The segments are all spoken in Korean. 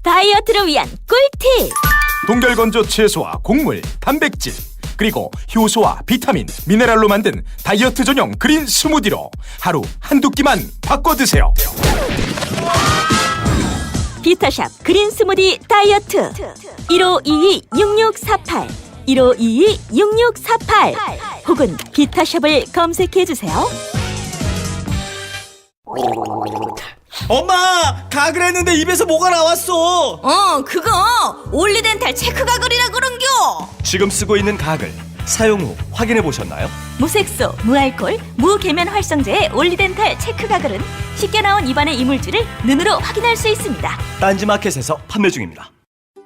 다이어트를 위한 꿀팁. 동결건조 채소와 곡물, 단백질, 그리고 효소와 비타민, 미네랄로 만든 다이어트 전용 그린 스무디로 하루 한두 끼만 바꿔 드세요. 비타샵 그린 스무디 다이어트 1522-6648 1522-6648 혹은 비타샵을 검색해주세요. 엄마! 가글 했는데 입에서 뭐가 나왔어! 그거 올리덴탈 체크 가글이라 그런겨. 지금 쓰고 있는 가글 사용 후 확인해 보셨나요? 무색소, 무알콜, 무계면 활성제의 올리덴탈 체크 가글은 쉽게 나온 입안의 이물질을 눈으로 확인할 수 있습니다. 딴지마켓에서 판매 중입니다.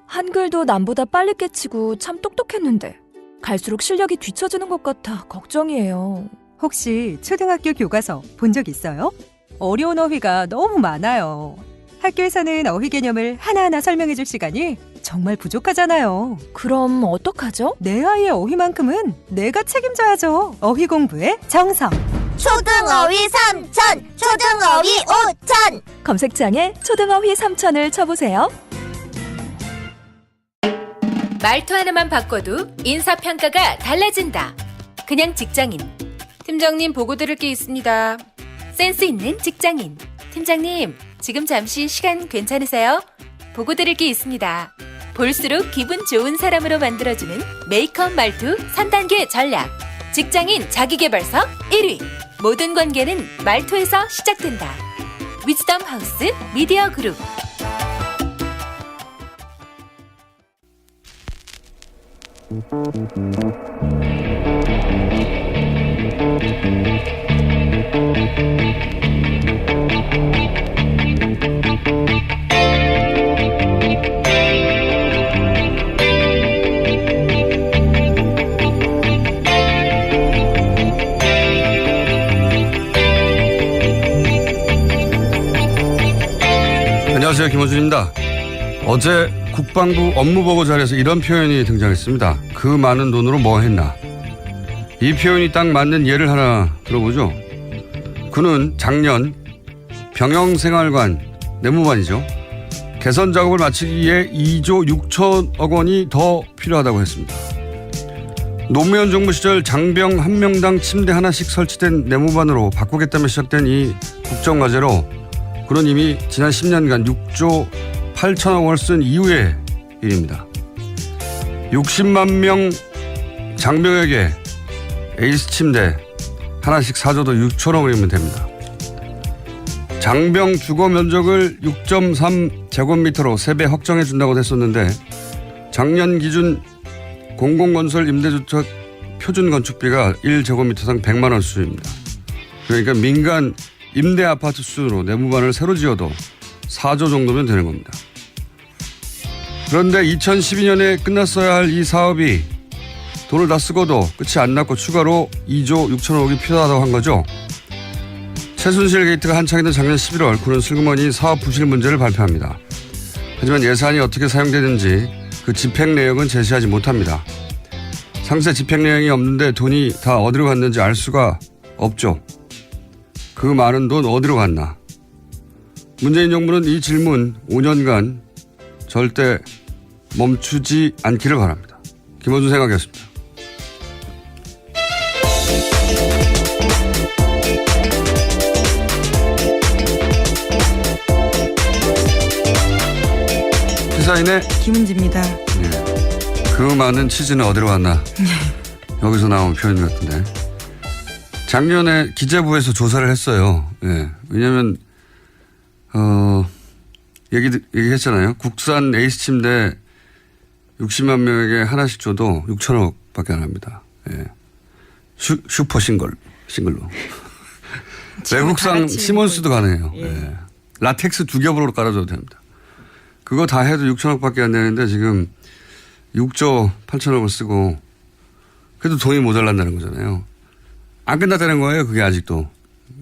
한글도 남보다 빨리 깨치고 참 똑똑했는데 갈수록 실력이 뒤처지는 것 같아 걱정이에요. 혹시 초등학교 교과서 본 적 있어요? 어려운 어휘가 너무 많아요. 학교에서는 어휘 개념을 하나하나 설명해 줄 시간이 정말 부족하잖아요. 그럼 어떡하죠? 내 아이의 어휘만큼은 내가 책임져야죠. 어휘 공부의 정성. 초등어휘 3000, 초등어휘 5000. 검색창에 초등어휘 3000을 쳐보세요. 말투 하나만 바꿔도 인사평가가 달라진다. 그냥 직장인. 팀장님 보고 드릴 게 있습니다. 센스 있는 직장인. 팀장님, 지금 잠시 시간 괜찮으세요? 보고 드릴 게 있습니다. 볼수록 기분 좋은 사람으로 만들어주는 메이크업 말투 3단계 전략. 직장인 자기계발서 1위. 모든 관계는 말투에서 시작된다. 위즈덤 하우스 미디어 그룹. 안녕하세요, 김호준입니다. 어제 국방부 업무보고 자리에서 이런 표현이 등장했습니다. 그 많은 돈으로 뭐 했나. 이 표현이 딱 맞는 예를 하나 들어보죠. 그는 작년 병영생활관 내무반이죠. 개선 작업을 마치기 위해 2조 6천억 원이 더 필요하다고 했습니다. 노무현 정부 시절 장병 한 명당 침대 하나씩 설치된 내무반으로 바꾸겠다며 시작된 이 국정과제로 그는 이미 지난 10년간 6조 8천억 원을 쓴 이후의 일입니다. 60만 명 장병에게 에이스 침대 하나씩 사줘도 6천억 원이면 됩니다. 장병 주거 면적을 6.3제곱미터로 3배 확정해 준다고 했었는데 작년 기준 공공건설 임대주택 표준 건축비가 1제곱미터당 100만 원 수준입니다. 그러니까 민간 임대 아파트 수준으로 내무반을 새로 지어도 4조 정도면 되는 겁니다. 그런데 2012년에 끝났어야 할 이 사업이 돈을 다 쓰고도 끝이 안 났고 추가로 2조 6천억이 필요하다고 한 거죠. 최순실 게이트가 한창이던 작년 11월 그는 슬그머니 사업 부실 문제를 발표합니다. 하지만 예산이 어떻게 사용되는지 그 집행 내역은 제시하지 못합니다. 상세 집행 내용이 없는데 돈이 다 어디로 갔는지 알 수가 없죠. 그 많은 돈 어디로 갔나. 문재인 정부는 이 질문 5년간 절대 멈추지 않기를 바랍니다. 김원준 생각이었습니다. 시사인의 김은지입니다. 그 많은 치즈는 어디로 갔나. 여기서 나온 표현 같은데. 작년에 기재부에서 조사를 했어요. 예. 왜냐면, 얘기했잖아요. 국산 에이스 침대 60만 명에게 하나씩 줘도 6천억 밖에 안 합니다. 예. 슈퍼 싱글로. 외국산 시몬스도 가능해요. 예. 라텍스 2겹으로 깔아줘도 됩니다. 그거 다 해도 6천억 밖에 안 되는데 지금 6조 8천억을 쓰고 그래도 돈이 모자란다는 거잖아요. 안 끝났다는 거예요. 그게 아직도.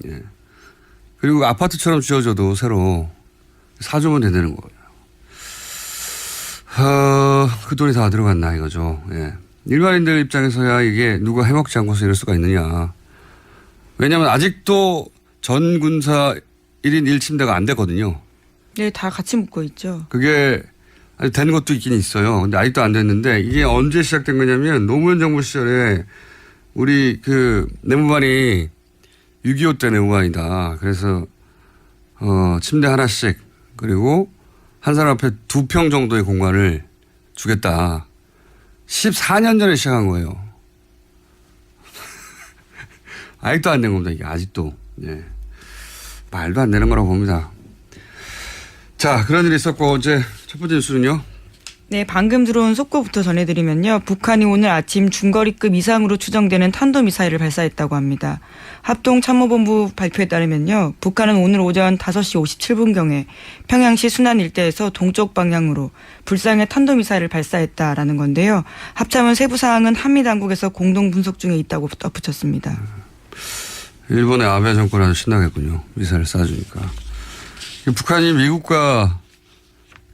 예. 그리고 아파트처럼 지어줘도 새로 4조면 되는 거예요. 그 돈이 다 들어갔나 이거죠. 예. 일반인들 입장에서야 이게 누가 해먹지 않고서 이럴 수가 있느냐. 왜냐하면 아직도 전 군사 1인 1침대가 안 됐거든요. 네, 다 같이 묻고 있죠. 그게 아니, 된 것도 있긴 있어요. 근데 아직도 안 됐는데 이게 언제 시작된 거냐면 노무현 정부 시절에 우리 그 내무반이 6.25 때 내무반이다. 그래서 침대 하나씩 그리고 한 사람 앞에 2평 정도의 공간을 주겠다. 14년 전에 시작한 거예요. 아직도 안 된 겁니다. 이게 아직도. 네. 말도 안 되는 거라고 봅니다. 자, 그런 일이 있었고 어제 첫 번째 뉴스는요. 네, 방금 들어온 속보부터 전해드리면요. 북한이 오늘 아침 중거리급 이상으로 추정되는 탄도미사일을 발사했다고 합니다. 합동참모본부 발표에 따르면요. 북한은 오늘 오전 5시 57분경에 평양시 순안 일대에서 동쪽 방향으로 불상의 탄도미사일을 발사했다라는 건데요. 합참은 세부 사항은 한미당국에서 공동 분석 중에 있다고 덧붙였습니다. 일본의 아베 정권 아주 신나겠군요. 미사일 쏴주니까. 북한이 미국과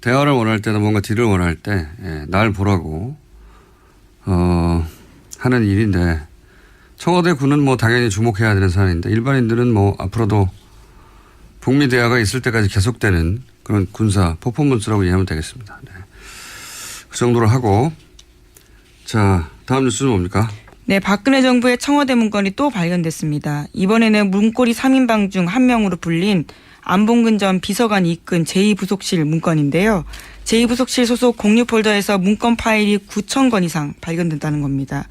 대화를 원할 때나 뭔가 딜을 원할 때 날 보라고 하는 일인데 청와대 군은 뭐 당연히 주목해야 되는 사안인데 일반인들은 뭐 앞으로도 북미 대화가 있을 때까지 계속되는 그런 군사 퍼포먼스라고 이해하면 되겠습니다. 네. 그 정도로 하고 자 다음 뉴스는 뭡니까? 네, 박근혜 정부의 청와대 문건이 또 발견됐습니다. 이번에는 문고리 3인방 중 한 명으로 불린 안봉근 전 비서관이 이끈 제2부속실 문건인데요. 제2부속실 소속 공유 폴더에서 문건 파일이 9,000건 이상 발견됐다는 겁니다.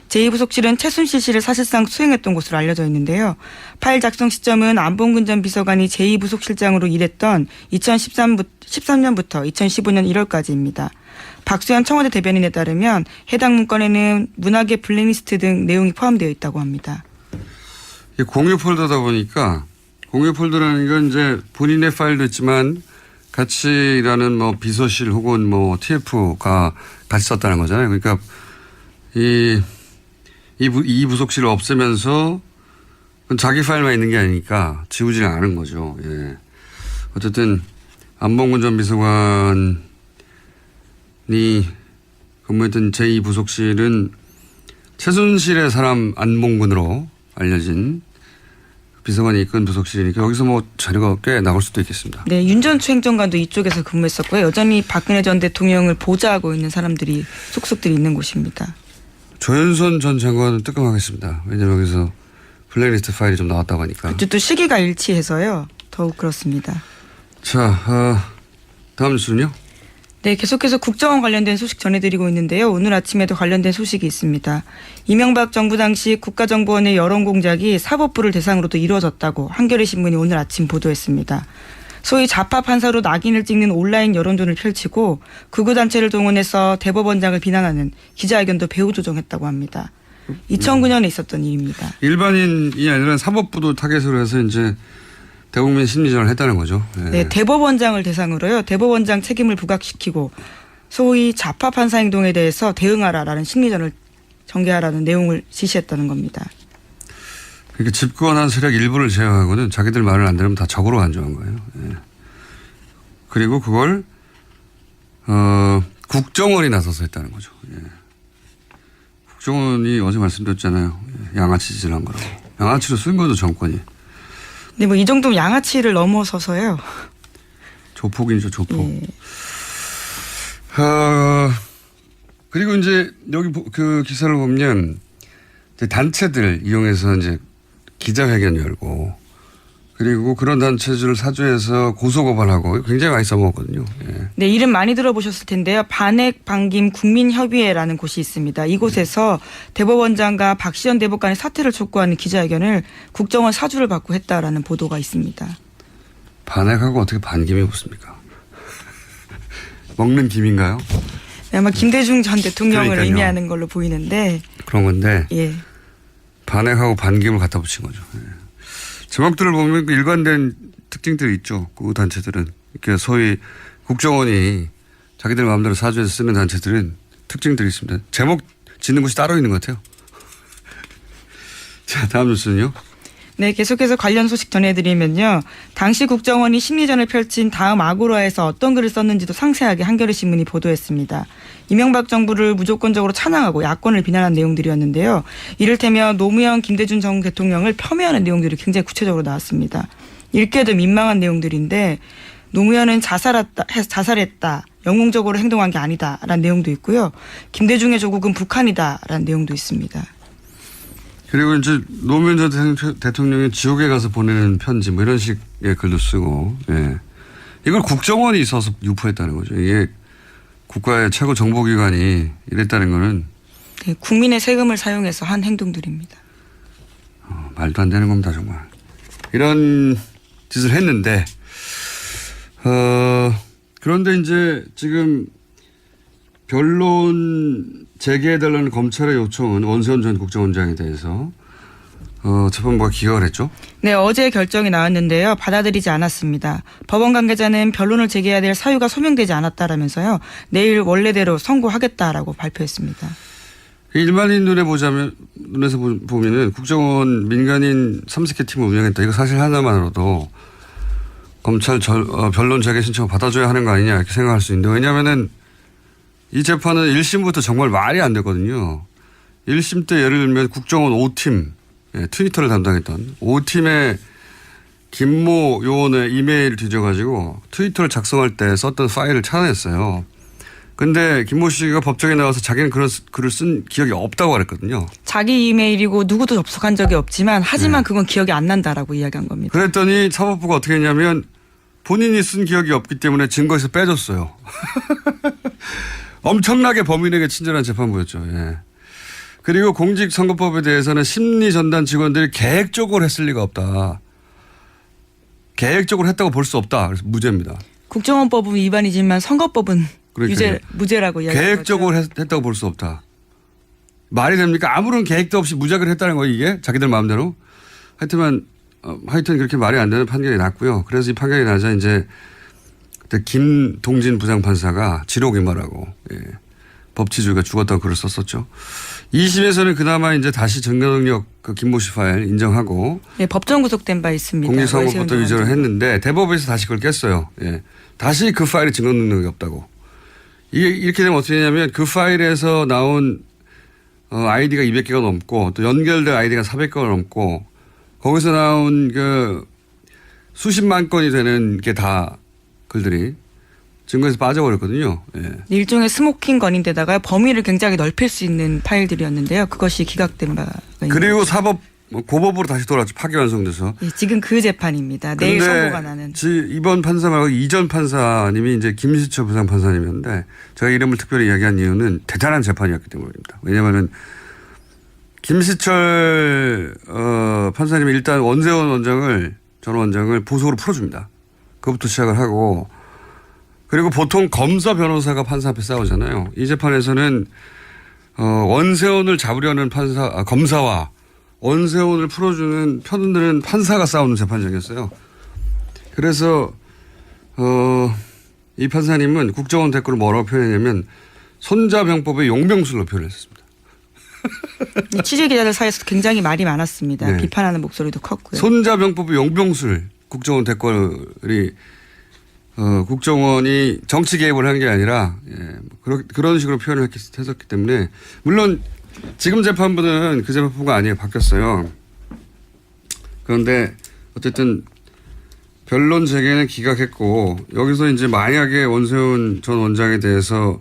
제2부속실은 최순실 씨를 사실상 수행했던 곳으로 알려져 있는데요. 파일 작성 시점은 안봉근 전 비서관이 제2부속실장으로 일했던 2013년부터 2015년 1월까지입니다. 박수현 청와대 대변인에 따르면 해당 문건에는 문학의 블랙리스트 등 내용이 포함되어 있다고 합니다. 공유 폴더다 보니까 공유 폴더라는 건 이제 본인의 파일도 있지만 같이 일하는 뭐 비서실 혹은 뭐 TF가 같이 썼다는 거잖아요. 그러니까 이 부속실을 없애면서 자기 파일만 있는 게 아니니까 지우지는 않은 거죠. 예. 어쨌든 안봉근 전 비서관이 근무했던 제2부속실은 최순실의 사람 안봉근으로 알려진 비서관이 이끈 부속실이니까 여기서 뭐 자료가 꽤 나올 수도 있겠습니다. 네, 윤전추 행정관도 이쪽에서 근무했었고요. 여전히 박근혜 전 대통령을 보좌하고 있는 사람들이 속속들이 있는 곳입니다. 조현선 전 장관은 뜨끔하겠습니다. 왜냐하면 여기서 블랙리스트 파일이 좀 나왔다고 하니까. 또 시기가 일치해서요. 더욱 그렇습니다. 자, 다음 뉴스는요? 네, 계속해서 국정원 관련된 소식 전해드리고 있는데요. 오늘 아침에도 관련된 소식이 있습니다. 이명박 정부 당시 국가정보원의 여론공작이 사법부를 대상으로도 이루어졌다고 한겨레 신문이 오늘 아침 보도했습니다. 소위 좌파 판사로 낙인을 찍는 온라인 여론전을 펼치고 극우단체를 동원해서 대법원장을 비난하는 기자회견도 배후 조정했다고 합니다. 2009년에 있었던 일입니다. 일반인이 아니라 사법부도 타겟으로 해서 이제 대국민 심리전을 했다는 거죠. 네. 네, 대법원장을 대상으로요. 대법원장 책임을 부각시키고 소위 좌파 판사 행동에 대해서 대응하라라는 심리전을 전개하라는 내용을 지시했다는 겁니다. 그러니까 집권한 세력 일부를 제외하고는 자기들 말을 안 들으면 다 적으로 간주한 거예요. 네. 그리고 그걸 국정원이 나서서 했다는 거죠. 예. 국정원이 어제 말씀드렸잖아요. 양아치 짓을 한 거라고. 양아치로 쓴 거죠 정권이. 네, 뭐 이 정도면 양아치를 넘어서서요. 조폭이죠, 조폭. 예. 그리고 이제 여기 그 기사를 보면 단체들 이용해서 이제 기자회견 열고 그리고 그런 단체들을 사주해서 고소고발하고 굉장히 많이 써먹었거든요. 예. 네, 이름 많이 들어보셨을 텐데요. 반핵 반김 국민협의회라는 곳이 있습니다. 이곳에서 대법원장과 박시현 대법관의 사퇴를 촉구하는 기자회견을 국정원 사주를 받고 했다라는 보도가 있습니다. 반핵하고 어떻게 반김이 붙습니까? 먹는 김인가요? 네, 아마 김대중 전 대통령을 그러니까요. 의미하는 걸로 보이는데. 그런 건데 예. 반핵하고 반김을 갖다 붙인 거죠. 예. 제목들을 보면 그 일관된 특징들이 있죠. 그 단체들은. 이렇게 소위 국정원이 자기들 마음대로 사주해서 쓰는 단체들은 특징들이 있습니다. 제목 짓는 곳이 따로 있는 것 같아요. 자, 다음 뉴스는요. 네, 계속해서 관련 소식 전해드리면요. 당시 국정원이 심리전을 펼친 다음 아고라에서 어떤 글을 썼는지도 상세하게 한겨레 신문이 보도했습니다. 이명박 정부를 무조건적으로 찬양하고 야권을 비난한 내용들이었는데요. 이를테면 노무현, 김대중 전 대통령을 폄훼하는 내용들이 굉장히 구체적으로 나왔습니다. 읽기에도 민망한 내용들인데 노무현은 자살했다. 영웅적으로 행동한 게 아니다라는 내용도 있고요. 김대중의 조국은 북한이다라는 내용도 있습니다. 그리고 이제 노무현 전 대통령이 지옥에 가서 보내는 편지 뭐 이런 식의 글도 쓰고, 예. 이걸 국정원이 있어서 유포했다는 거죠. 이게 국가의 최고 정보기관이 이랬다는 거는 네, 국민의 세금을 사용해서 한 행동들입니다. 말도 안 되는 겁니다, 정말. 이런 짓을 했는데, 그런데 이제 지금 변론 재개해달라는 검찰의 요청은 원세훈 전 국정원장에 대해서 재판부가 기각을 했죠. 네, 어제 결정이 나왔는데요. 받아들이지 않았습니다. 법원 관계자는 변론을 재개해야 될 사유가 소명되지 않았다라면서요. 내일 원래대로 선고하겠다라고 발표했습니다. 일반인 눈에서 보면은 국정원 민간인 3스케 팀을 운영했다. 이거 사실 하나만으로도 검찰 변론 재개 신청을 받아줘야 하는 거 아니냐 이렇게 생각할 수 있는데, 왜냐면은 이 재판은 1심부터 정말 말이 안 됐거든요. 1심 때 예를 들면 국정원 5팀, 예, 트위터를 담당했던 5팀의 김모 요원의 이메일을 뒤져가지고 트위터를 작성할 때 썼던 파일을 찾아냈어요. 근데 김모 씨가 법정에 나와서 자기는 그런 글을 쓴 기억이 없다고 그랬거든요. 자기 이메일이고 누구도 접속한 적이 없지만 하지만 그건 기억이 안 난다라고 이야기한 겁니다. 그랬더니 사법부가 어떻게 했냐면 본인이 쓴 기억이 없기 때문에 증거에서 빼줬어요. 엄청나게 범인에게 친절한 재판부였죠. 예. 그리고 공직선거법에 대해서는 심리전단 직원들이 계획적으로 했을 리가 없다. 계획적으로 했다고 볼 수 없다. 그래서 무죄입니다. 국정원법은 위반이지만 선거법은 무죄라고 이야기한 계획적으로 거죠. 했다고 볼 수 없다. 말이 됩니까? 아무런 계획도 없이 무작위로 했다는 거예요, 이게? 자기들 마음대로. 하여튼 그렇게 말이 안 되는 판결이 났고요. 그래서 이 판결이 나자 이제 그때 김동진 부장판사가 지록임하라고, 예. 법치주의가 죽었다고 글을 썼었죠. 2심에서는 그나마 이제 다시 정경력 그 김모 씨 파일 인정하고. 네, 법정 구속된 바 있습니다. 공직선거법도 위조를 했는데 대법에서 다시 그걸 깼어요. 예. 다시 그 파일에 증거 능력이 없다고. 이게 이렇게 되면 어떻게 되냐면 그 파일에서 나온 아이디가 200개가 넘고 또 연결된 아이디가 400개가 넘고 거기서 나온 그 수십만 건이 되는 게 다 글들이 증거에서 빠져버렸거든요. 예. 일종의 스모킹 건인데다가 범위를 굉장히 넓힐 수 있는 파일들이었는데요. 그것이 기각된 바가 있습니다. 그리고 고법으로 다시 돌아왔죠. 파기환송돼서. 예, 지금 그 재판입니다. 내일 선고가 나는. 이번 판사 말고 이전 판사님이 이제 김시철 부장판사님이었는데 제가 이름을 특별히 이야기한 이유는 대단한 재판이었기 때문입니다. 왜냐하면 김시철 판사님이 일단 원세훈 전 원장을 보석으로 풀어줍니다. 그것부터 시작을 하고, 그리고 보통 검사 변호사가 판사 앞에 싸우잖아요. 이 재판에서는 원세훈을 잡으려는 검사와 원세훈을 풀어주는 편들은 판사가 싸우는 재판장이었어요. 그래서 이 판사님은 국정원 댓글을 뭐라고 표현했냐면 손자병법의 용병술로 표현했습니다. 취재 기자들 사이에서 굉장히 말이 많았습니다. 네. 비판하는 목소리도 컸고요. 손자병법의 용병술, 국정원 댓글이 국정원이 정치 개입을 한 게 아니라, 예, 그런 식으로 표현을 했었기 때문에, 물론 지금 재판부는 그 재판부가 아니에요. 바뀌었어요. 그런데 어쨌든 변론 재개는 기각했고, 여기서 이제 만약에 원세훈 전 원장에 대해서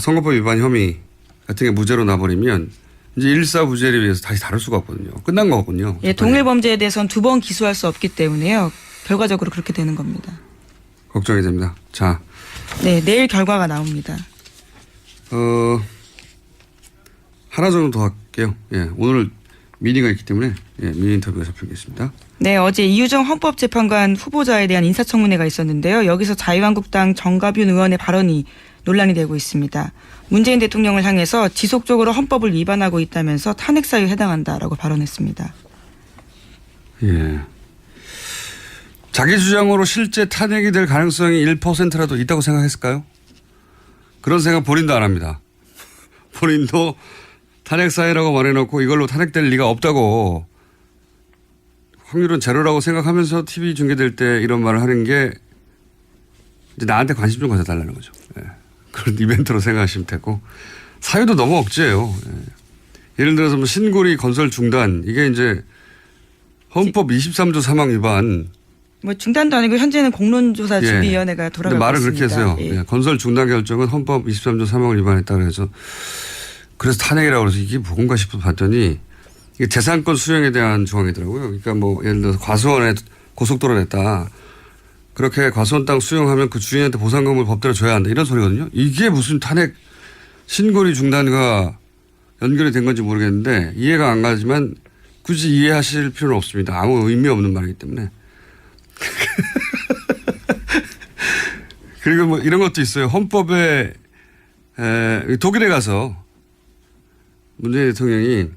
선거법 위반 혐의 같은 게 무죄로 나버리면 이제 일사부재를 위해서 다시 다룰 수가 없거든요. 끝난 거거든요. 예, 동일 범죄에 대해서는 2번 기소할 수 없기 때문에요. 결과적으로 그렇게 되는 겁니다. 걱정이 됩니다. 자. 네, 내일 결과가 나옵니다. 하나 정도 더 할게요. 예, 오늘 미니가 있기 때문에 미니 인터뷰가 잡히겠습니다. 네, 어제 이유정 헌법재판관 후보자에 대한 인사청문회가 있었는데요. 여기서 자유한국당 정가윤 의원의 발언이 논란이 되고 있습니다. 문재인 대통령을 향해서 지속적으로 헌법을 위반하고 있다면서 탄핵 사유에 해당한다라고 발언했습니다. 예. 자기 주장으로 실제 탄핵이 될 가능성이 1%라도 있다고 생각했을까요? 그런 생각 본인도 안 합니다. 본인도 탄핵 사유라고 말해놓고 이걸로 탄핵될 리가 없다고, 확률은 제로라고 생각하면서 TV 중계될 때 이런 말을 하는 게 이제 나한테 관심 좀 가져달라는 거죠. 예. 그런 이벤트로 생각하시면 되고, 사유도 너무 억지예요. 예. 예를 들어서 뭐 신고리 건설 중단, 이게 이제 헌법 23조 사망 위반, 뭐 중단도 아니고 현재는 공론조사 예. 준비위원회가 근데 돌아가고 말을 있습니다. 그렇게 했어요. 예. 예, 건설 중단 결정은 헌법 23조 3항을 위반했다 그래서 탄핵이라고 그래서 이게 뭔가 싶어 봤더니 이게 재산권 수용에 대한 조항이더라고요. 그러니까 뭐 예를 들어서 과수원에 고속도로 냈다. 그렇게 과수원 땅 수용하면 그 주인한테 보상금을 법대로 줘야 한다. 이런 소리거든요. 이게 무슨 탄핵 신고리 중단과 연결이 된 건지 모르겠는데 이해가 안 가지만 굳이 이해하실 필요는 없습니다. 아무 의미 없는 말이기 때문에. 그리고 뭐 이런 것도 있어요. 헌법에 독일에 가서 문재인 대통령이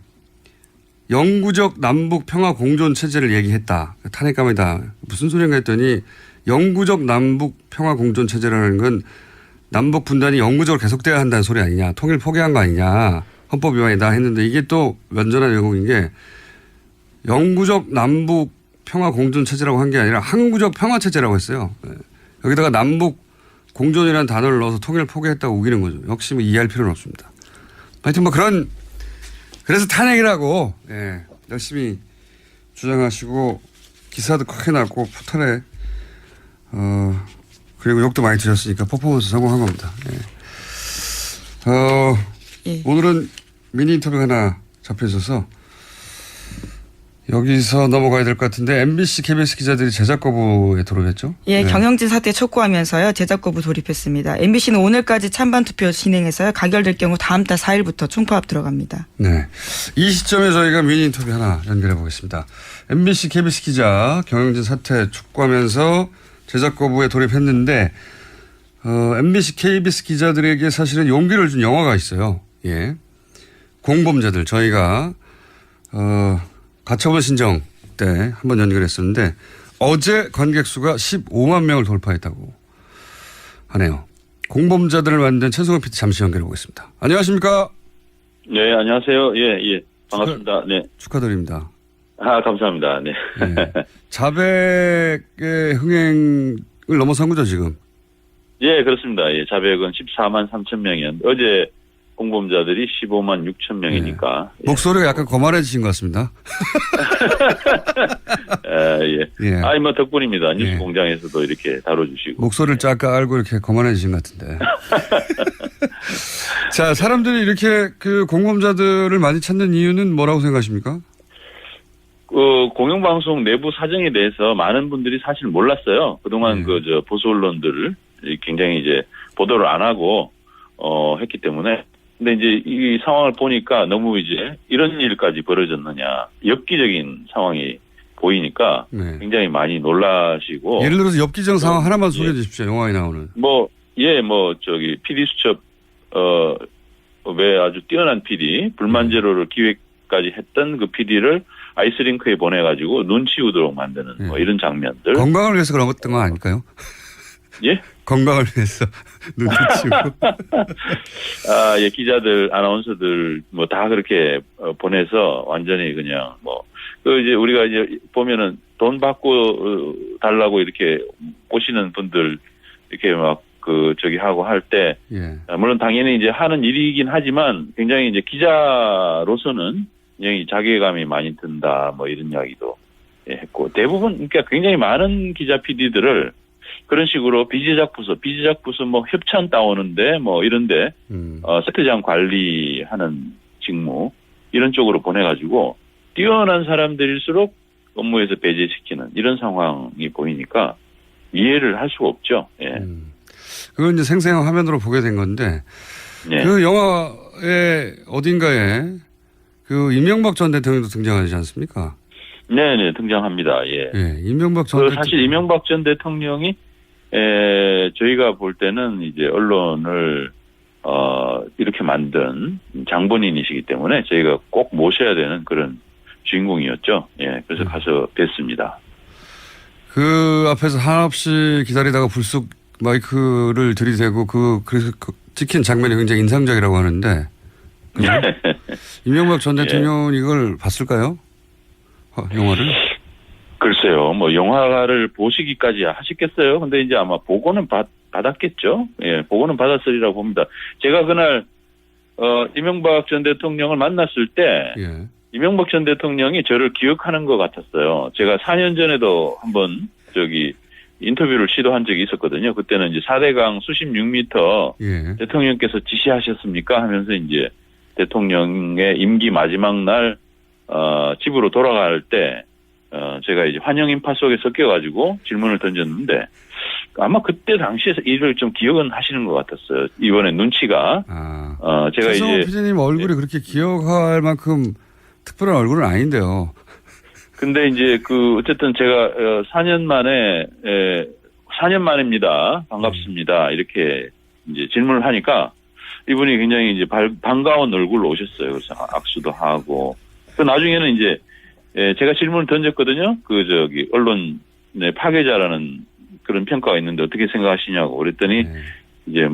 영구적 남북 평화 공존 체제를 얘기했다. 탄핵감이다. 무슨 소리인가 했더니 영구적 남북 평화 공존 체제라는 건 남북 분단이 영구적으로 계속돼야 한다는 소리 아니냐. 통일 포기한 거 아니냐. 헌법 위반이다 했는데 이게 또 완전한 왜곡인 게 영구적 남북 평화 공존 체제라고 한 게 아니라 항구적 평화 체제라고 했어요. 여기다가 남북 공존이라는 단어를 넣어서 통일을 포기했다고 우기는 거죠. 역시 뭐 이해할 필요는 없습니다. 하여튼 뭐 그래서 탄핵이라고 예, 열심히 주장하시고 기사도 크게 났고 포털에 그리고 욕도 많이 드셨으니까 퍼포먼스 성공한 겁니다. 예. 예. 오늘은 미니 인터뷰가 하나 잡혀 있어서 여기서 넘어가야 될 것 같은데 MBC, KBS 기자들이 제작 거부에 돌입했죠? 예, 네. 경영진 사태 촉구하면서요. 제작 거부 돌입했습니다. MBC는 오늘까지 찬반 투표 진행해서요. 가결될 경우 다음 달 4일부터 총파업 들어갑니다. 네. 이 시점에 저희가 미니 인터뷰 하나 연결해 보겠습니다. MBC, KBS 기자 경영진 사태 촉구하면서 제작 거부에 돌입했는데 MBC, KBS 기자들에게 사실은 용기를 준 영화가 있어요. 예. 공범자들 저희가 가처분 신청 때 한번 연결했었는데 어제 관객 수가 15만 명을 돌파했다고 하네요. 공범자들을 만든 최승원 PD 잠시 연결해 보겠습니다. 안녕하십니까? 네, 안녕하세요. 예, 반갑습니다. 네. 축하드립니다. 감사합니다. 네. 네. 자백의 흥행을 넘어선 거죠, 지금? 예, 그렇습니다. 예, 자백은 14만 3천 명이었는데 어제 공범자들이 15만 6천 명이니까. 네. 목소리가 약간 거만해지신 것 같습니다. 예. 뭐 덕분입니다. 뉴스 예. 공장에서도 이렇게 다뤄주시고. 목소리를 쫙 알고 이렇게 거만해지신 것 같은데. 자, 사람들이 이렇게 그 공범자들을 많이 찾는 이유는 뭐라고 생각하십니까? 공영방송 내부 사정에 대해서 많은 분들이 사실 몰랐어요. 그동안 보수 언론들을 굉장히 이제 보도를 안 하고, 했기 때문에. 근데 이제 이 상황을 보니까 너무 이제 이런 일까지 벌어졌느냐. 엽기적인 상황이 보이니까 네. 굉장히 많이 놀라시고. 예를 들어서 엽기적 상황 하나만 소개해 주십시오. 영화에 나오는. PD 수첩, 왜 아주 뛰어난 PD, 불만 제로를 기획까지 했던 그 PD를 아이스링크에 보내가지고 눈 치우도록 만드는 뭐 이런 장면들. 건강을 위해서 그런 거 아닐까요? 예? 건강을 위해서 눈 치우고. 예, 기자들, 아나운서들 뭐 다 그렇게 보내서 완전히 그냥 이제 우리가 이제 보면은 돈 받고 달라고 이렇게 오시는 분들 이렇게 하고 할 때, 예. 물론 당연히 이제 하는 일이긴 하지만 굉장히 이제 기자로서는 굉장히 자괴감이 많이 든다, 뭐 이런 이야기도 했고, 대부분, 그러니까 굉장히 많은 기자 PD들을 그런 식으로 비제작 부서 뭐 협찬 따오는데 뭐 이런데, 세트장 관리하는 직무, 이런 쪽으로 보내가지고, 뛰어난 사람들일수록 업무에서 배제시키는 이런 상황이 보이니까 이해를 할 수가 없죠. 예. 그건 이제 생생한 화면으로 보게 된 건데, 네. 그 영화의 어딘가에 그 이명박 전 대통령도 등장하지 않습니까? 네네, 등장합니다. 예. 이명박 전 대통령. 사실 이명박 전 대통령이, 저희가 볼 때는 이제 언론을, 이렇게 만든 장본인이시기 때문에 저희가 꼭 모셔야 되는 그런 주인공이었죠. 예. 그래서 가서 뵀습니다. 그 앞에서 한없이 기다리다가 불쑥 마이크를 들이대고 그래서 찍힌 장면이 굉장히 인상적이라고 하는데. 이명박 전 대통령은 이걸 봤을까요? 영화를? 글쎄요, 영화를 보시기까지 하시겠어요? 근데 이제 아마 보고는 받았겠죠? 예, 보고는 받았으리라고 봅니다. 제가 그날, 이명박 전 대통령을 만났을 때, 이명박 전 대통령이 저를 기억하는 것 같았어요. 제가 4년 전에도 한번 인터뷰를 시도한 적이 있었거든요. 그때는 이제 4대강 수십 6m 예. 대통령께서 지시하셨습니까? 하면서 이제 대통령의 임기 마지막 날, 집으로 돌아갈 때, 제가 이제 환영 인파 속에 섞여가지고 질문을 던졌는데, 아마 그때 당시에 이를 좀 기억은 하시는 것 같았어요. 이번에 눈치가. 제가 최성호 이제. PD님 얼굴이 그렇게 기억할 만큼 특별한 얼굴은 아닌데요. 근데 이제 어쨌든 제가 4년 만입니다. 반갑습니다. 이렇게 이제 질문을 하니까 이분이 굉장히 이제 반가운 얼굴로 오셨어요. 그래서 악수도 하고. 그 나중에는 이제 제가 질문을 던졌거든요. 언론의 파괴자라는 그런 평가가 있는데 어떻게 생각하시냐고 그랬더니 이제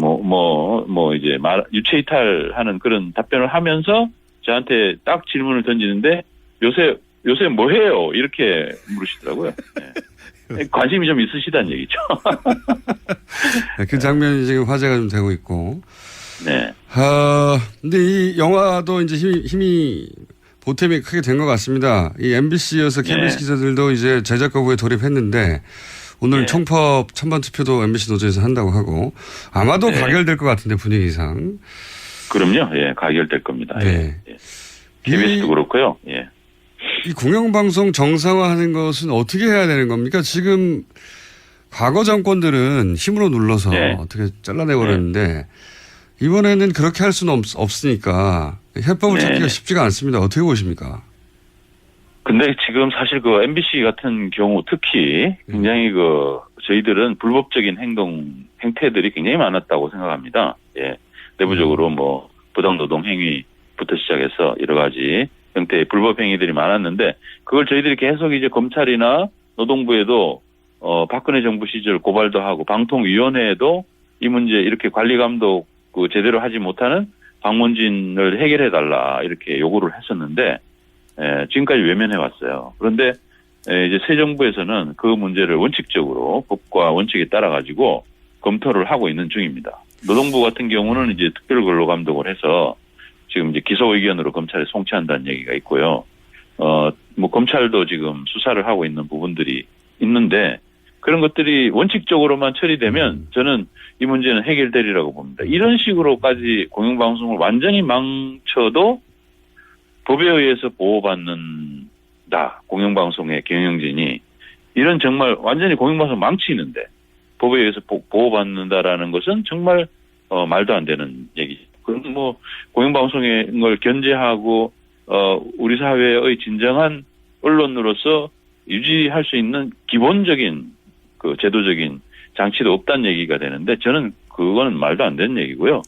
이제 유체이탈하는 그런 답변을 하면서 저한테 딱 질문을 던지는데 요새 뭐 해요? 이렇게 물으시더라고요. 네. 관심이 좀 있으시다는 얘기죠. 그 장면이 지금 화제가 좀 되고 있고. 네. 근데 이 영화도 이제 힘이 보탬이 크게 된 것 같습니다. 이 MBC여서 KBS 기자들도 이제 제작 거부에 돌입했는데 오늘 총법 찬반 투표도 MBC 노조에서 한다고 하고 아마도 가결될 것 같은데 분위기상. 그럼요. 예, 가결될 겁니다. 네. 예. KBS도 그렇고요. 예. 이 공영방송 정상화하는 것은 어떻게 해야 되는 겁니까? 지금 과거 정권들은 힘으로 눌러서 어떻게 잘라내버렸는데 이번에는 그렇게 할 수는 없으니까 해법을 찾기가 쉽지가 않습니다. 어떻게 보십니까? 근데 지금 사실 MBC 같은 경우 특히 굉장히 저희들은 불법적인 행태들이 굉장히 많았다고 생각합니다. 예. 내부적으로 부당노동 행위부터 시작해서 여러 가지 형태의 불법 행위들이 많았는데 그걸 저희들이 계속 이제 검찰이나 노동부에도 박근혜 정부 시절 고발도 하고 방통위원회에도 이 문제 이렇게 관리 감독 제대로 하지 못하는 방문진을 해결해달라 이렇게 요구를 했었는데 지금까지 외면해 왔어요. 그런데 이제 새 정부에서는 그 문제를 원칙적으로 법과 원칙에 따라 가지고 검토를 하고 있는 중입니다. 노동부 같은 경우는 이제 특별 근로 감독을 해서 지금 이제 기소 의견으로 검찰에 송치한다는 얘기가 있고요. 검찰도 지금 수사를 하고 있는 부분들이 있는데 그런 것들이 원칙적으로만 처리되면 저는 이 문제는 해결되리라고 봅니다. 이런 식으로까지 공영방송을 완전히 망쳐도 법에 의해서 보호받는다. 공영방송의 경영진이 이런 정말 완전히 공영방송 망치는데 법에 의해서 보호받는다라는 것은 정말 말도 안 되는 얘기죠. 그럼 공영방송의 걸 견제하고 우리 사회의 진정한 언론으로서 유지할 수 있는 기본적인 제도적인 장치도 없다는 얘기가 되는데 저는 그거는 말도 안 되는 얘기고요.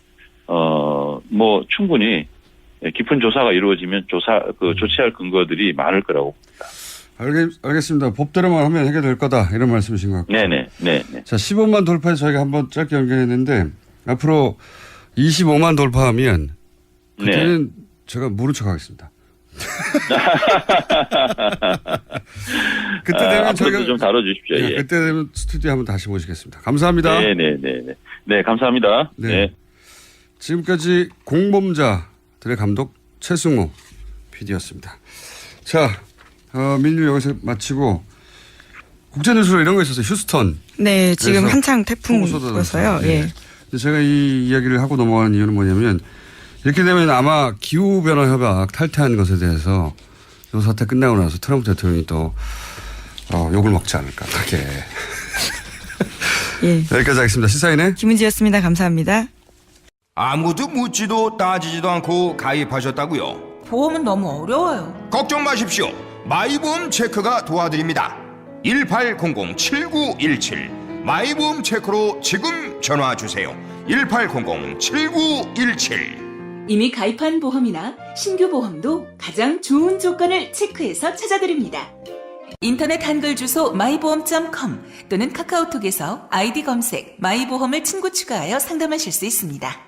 충분히 깊은 조사가 이루어지면 조치할 근거들이 많을 거라고 봅니다. 알겠습니다. 법대로만 하면 해결될 거다 이런 말씀이신 것 같고요. 네네. 자, 15만 돌파해서 저희가 한번 짧게 연결했는데 앞으로 25만 돌파하면 그때는 제가 모른 척하겠습니다. 그때 되면 저희가 좀 다뤄주십시오. 예. 그때 되면 스튜디오 한번 다시 모시겠습니다. 감사합니다. 네, 감사합니다. 네. 지금까지 공범자들의 감독 최승호 PD였습니다. 자, 민유 여기서 마치고 국제뉴스로 이런 거 있었어요. 휴스턴. 네, 지금 한창 태풍이어서요. 예. 제가 이 이야기를 하고 넘어가는 이유는 뭐냐면 이렇게 되면 아마 기후변화협약 탈퇴한 것에 대해서 이 사태 끝나고 나서 트럼프 대통령이 또 욕을 먹지 않을까 크게. 예. 여기까지 하겠습니다. 시사인의 김은지였습니다. 감사합니다. 아무도 묻지도 따지지도 않고 가입하셨다고요? 보험은 너무 어려워요. 걱정 마십시오. 마이보험 체크가 도와드립니다. 1800-7917 마이보험 체크로 지금 전화 주세요. 1800-7917 이미 가입한 보험이나 신규 보험도 가장 좋은 조건을 체크해서 찾아드립니다. 인터넷 한글 주소 마이보험.com 또는 카카오톡에서 아이디 검색 마이보험을 친구 추가하여 상담하실 수 있습니다.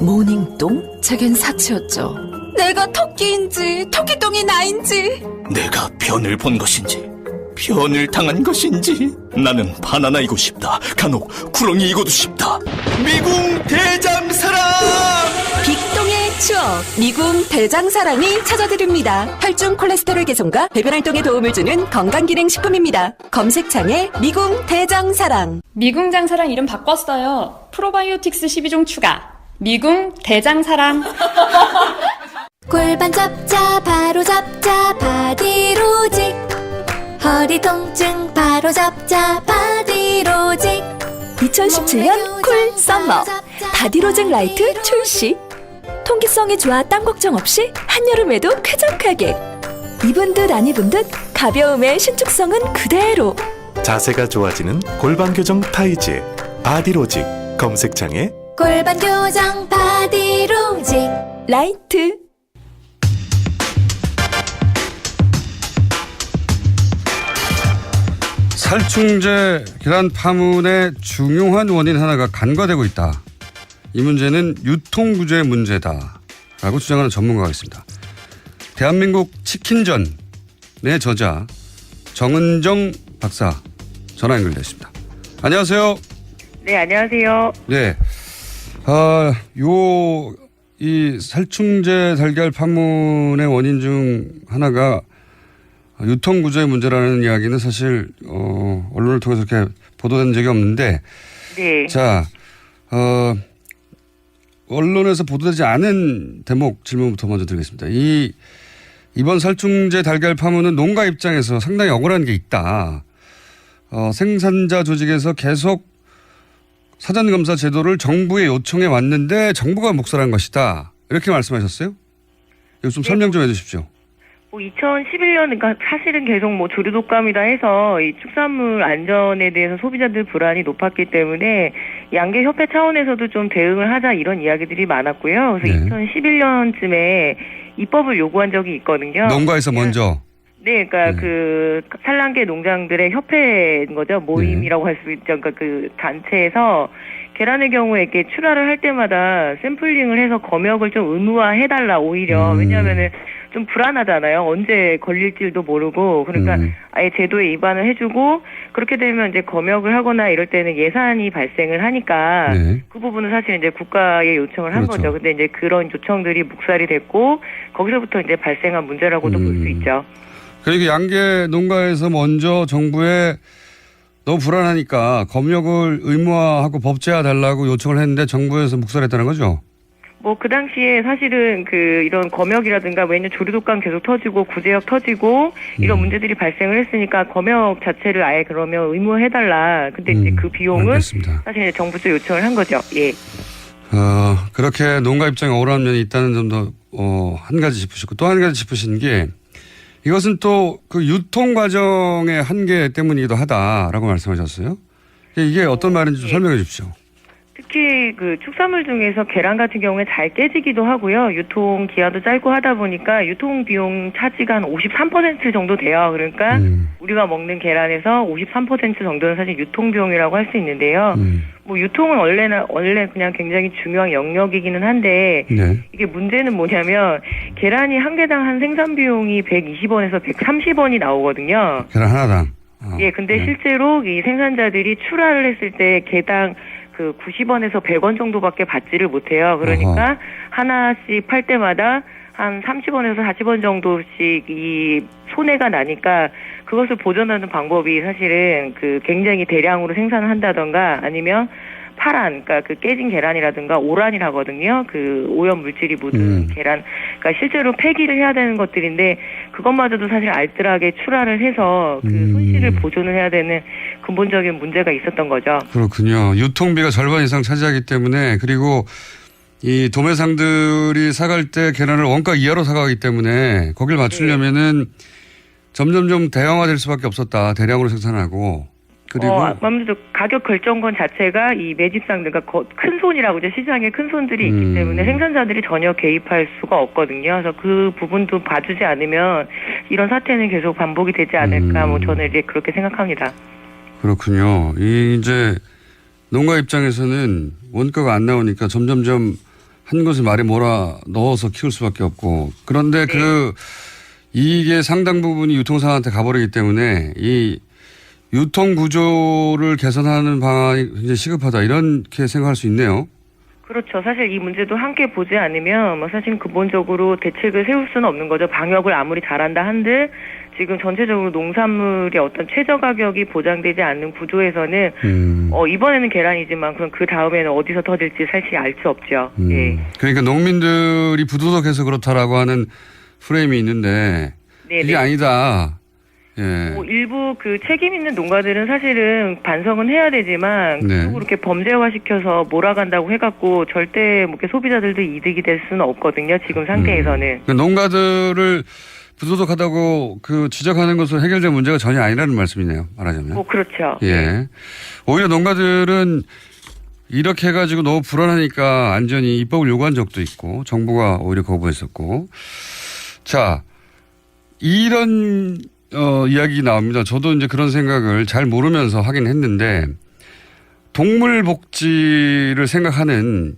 모닝똥? 제겐 사치였죠. 내가 토끼인지 토끼똥이 나인지 내가 변을 본 것인지 변을 당한 것인지 나는 바나나이고 싶다. 간혹 구렁이이고도 싶다. 미궁 대장사랑 빅똥의 추억 미궁 대장사랑이 찾아드립니다. 혈중 콜레스테롤 개선과 배변 활동에 도움을 주는 건강기능식품입니다. 검색창에 미궁 대장사랑. 미궁 장사랑 이름 바꿨어요. 프로바이오틱스 12종 추가. 미궁 대장사랑. 골반 잡자 바로 잡자 바디로직. 허리 통증 바로 잡자 바디로직. 2017년 쿨 썸머 바디로직 라이트 출시. 통기성이 좋아 땀 걱정 없이 한여름에도 쾌적하게. 입은 듯 안 입은 듯 가벼움의 신축성은 그대로. 자세가 좋아지는 골반 교정 타이즈 바디로직. 검색창에 골반 교정 바디로직 라이트. 살충제 계란 파문의 중요한 원인 하나가 간과되고 있다. 이 문제는 유통구조의 문제다라고 주장하는 전문가가 있습니다. 대한민국 치킨전의 저자 정은정 박사 전화 연결되어 있습니다. 안녕하세요. 네, 안녕하세요. 네. 이 살충제 달걀 파문의 원인 중 하나가 유통구조의 문제라는 이야기는 사실, 언론을 통해서 이렇게 보도된 적이 없는데. 네. 자, 언론에서 보도되지 않은 대목 질문부터 먼저 드리겠습니다. 이번 살충제 달걀 파문은 농가 입장에서 상당히 억울한 게 있다. 생산자 조직에서 계속 사전검사 제도를 정부에 요청해 왔는데 정부가 묵살한 것이다. 이렇게 말씀하셨어요? 이거 좀 설명 좀 해 주십시오. 2011년, 그러니까 사실은 계속 조류독감이다 해서 이 축산물 안전에 대해서 소비자들 불안이 높았기 때문에 양계협회 차원에서도 좀 대응을 하자 이런 이야기들이 많았고요. 그래서 네. 2011년쯤에 입법을 요구한 적이 있거든요. 농가에서 먼저. 네, 그러니까 그 산란계 농장들의 협회인 거죠. 모임이라고 할 수 있죠. 그러니까 그 단체에서 계란의 경우에 이렇게 출하를 할 때마다 샘플링을 해서 검역을 좀 의무화해달라 오히려. 왜냐하면은 좀 불안하잖아요. 언제 걸릴지도 모르고. 그러니까 아예 제도에 위반을 해주고 그렇게 되면 이제 검역을 하거나 이럴 때는 예산이 발생을 하니까 그 부분은 사실 이제 국가에 요청을 한 거죠. 근데 이제 그런 요청들이 묵살이 됐고 거기서부터 이제 발생한 문제라고도 볼 수 있죠. 그러니까 양계 농가에서 먼저 정부에 너무 불안하니까 검역을 의무화하고 법제화 달라고 요청을 했는데 정부에서 묵살했다는 거죠? 그 당시에 사실은 이런 검역이라든가 왜냐면 조류독감 계속 터지고 구제역 터지고 이런 문제들이 발생을 했으니까 검역 자체를 아예 그러면 의무화해달라. 근데 이제 그 비용은 알겠습니다. 사실 이제 정부 쪽 요청을 한 거죠. 예. 그렇게 농가 입장에 억울한 면이 있다는 점도 한 가지 짚으시고 또 한 가지 짚으신 게 이것은 또 그 유통 과정의 한계 때문이기도 하다라고 말씀하셨어요. 이게 어떤 말인지 좀 설명해 주십시오. 특히 그 축산물 중에서 계란 같은 경우에 잘 깨지기도 하고요. 유통 기한도 짧고 하다 보니까 유통 비용 차지가 한 53% 정도 돼요. 그러니까 우리가 먹는 계란에서 53% 정도는 사실 유통 비용이라고 할 수 있는데요. 유통은 원래 그냥 굉장히 중요한 영역이기는 한데 이게 문제는 뭐냐면 계란이 한 개당 한 생산 비용이 120원에서 130원이 나오거든요. 계란 하나당. 예, 근데 실제로 이 생산자들이 출하를 했을 때 개당 90원에서 100원 정도밖에 받지를 못해요. 그러니까 하나씩 팔 때마다 한 30원에서 40원 정도씩 이 손해가 나니까 그것을 보전하는 방법이 사실은 굉장히 대량으로 생산을 한다던가 아니면 파란, 그러니까 깨진 계란이라든가 오란이라거든요. 오염 물질이 묻은 계란. 그러니까 실제로 폐기를 해야 되는 것들인데 그것마저도 사실 알뜰하게 출하를 해서 손실을 보존을 해야 되는 근본적인 문제가 있었던 거죠. 그렇군요. 유통비가 절반 이상 차지하기 때문에 그리고 이 도매상들이 사갈 때 계란을 원가 이하로 사가기 때문에 거길 맞추려면은 점점점 대형화될 수밖에 없었다. 대량으로 생산하고. 그리고 아무래도 가격 결정권 자체가 이 매집상들, 그러니까 큰 손이라고 이제 시장에 큰 손들이 있기 때문에 생산자들이 전혀 개입할 수가 없거든요. 그래서 그 부분도 봐주지 않으면 이런 사태는 계속 반복이 되지 않을까. 저는 이제 그렇게 생각합니다. 그렇군요. 이제 농가 입장에서는 원가가 안 나오니까 점점점 한 것을 말에 몰아 넣어서 키울 수밖에 없고 그런데 이게 상당 부분이 유통사한테 가버리기 때문에 이 유통 구조를 개선하는 방안이 굉장히 시급하다 이렇게 생각할 수 있네요. 그렇죠. 사실 이 문제도 함께 보지 않으면 뭐 사실 근본적으로 대책을 세울 수는 없는 거죠. 방역을 아무리 잘한다 한들 지금 전체적으로 농산물의 어떤 최저 가격이 보장되지 않는 구조에서는 이번에는 계란이지만 그럼 그 다음에는 어디서 터질지 사실 알 수 없죠. 예. 그러니까 농민들이 부도덕해서 그렇다라고 하는 프레임이 있는데 네네. 그게 아니다. 예. 뭐 일부 그 책임 있는 농가들은 사실은 반성은 해야 되지만 네. 그쪽으로 이렇게 범죄화시켜서 몰아간다고 해갖고 절대 뭐 이렇게 소비자들도 이득이 될 수는 없거든요. 지금 상태에서는. 그러니까 농가들을 부도덕하다고 그 지적하는 것으로 해결될 문제가 전혀 아니라는 말씀이네요. 말하자면. 뭐 그렇죠. 예. 오히려 농가들은 이렇게 해가지고 너무 불안하니까 안전히 입법을 요구한 적도 있고 정부가 오히려 거부했었고. 자, 이런 이야기 나옵니다. 저도 이제 그런 생각을 잘 모르면서 하긴 했는데 동물 복지를 생각하는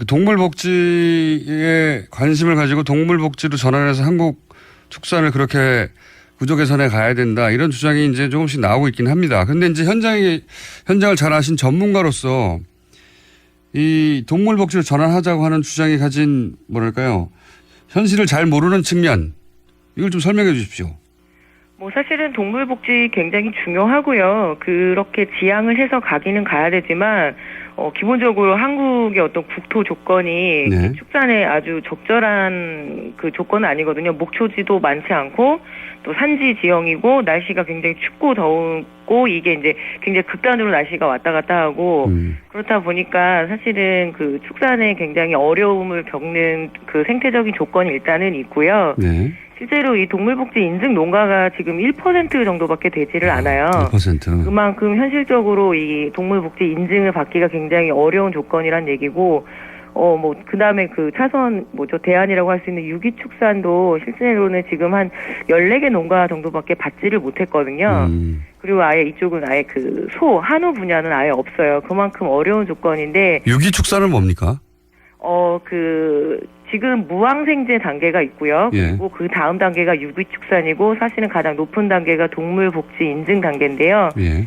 동물 복지에 관심을 가지고 동물 복지로 전환해서 한국 축산을 그렇게 구조 개선에 가야 된다 이런 주장이 이제 조금씩 나오고 있긴 합니다. 근데 이제 현장을 잘 아신 전문가로서 이 동물 복지를 전환하자고 하는 주장이 가진 뭐랄까요 현실을 잘 모르는 측면 이걸 좀 설명해 주십시오. 뭐 사실은 동물복지 굉장히 중요하고요. 그렇게 지향을 해서 가기는 가야 되지만 기본적으로 한국의 어떤 국토 조건이 네. 축산에 아주 적절한 그 조건은 아니거든요. 목초지도 많지 않고 또 산지 지형이고 날씨가 굉장히 춥고 더우고 이게 이제 굉장히 극단으로 날씨가 왔다 갔다 하고 그렇다 보니까 사실은 그 축산에 굉장히 어려움을 겪는 그 생태적인 조건이 일단은 있고요. 네. 실제로 이 동물복지 인증 농가가 지금 1% 정도밖에 되지를 않아요. 1%. 그만큼 현실적으로 이 동물복지 인증을 받기가 굉장히 어려운 조건이란 얘기고, 그 다음에 그 차선, 대안이라고 할 수 있는 유기축산도 실제로는 지금 한 14개 농가 정도밖에 받지를 못했거든요. 그리고 아예 이쪽은 아예 그 한우 분야는 아예 없어요. 그만큼 어려운 조건인데. 유기축산은 뭡니까? 지금 무항생제 단계가 있고요. 예. 그리고 그 다음 단계가 유기축산이고 사실은 가장 높은 단계가 동물복지 인증 단계인데요. 예.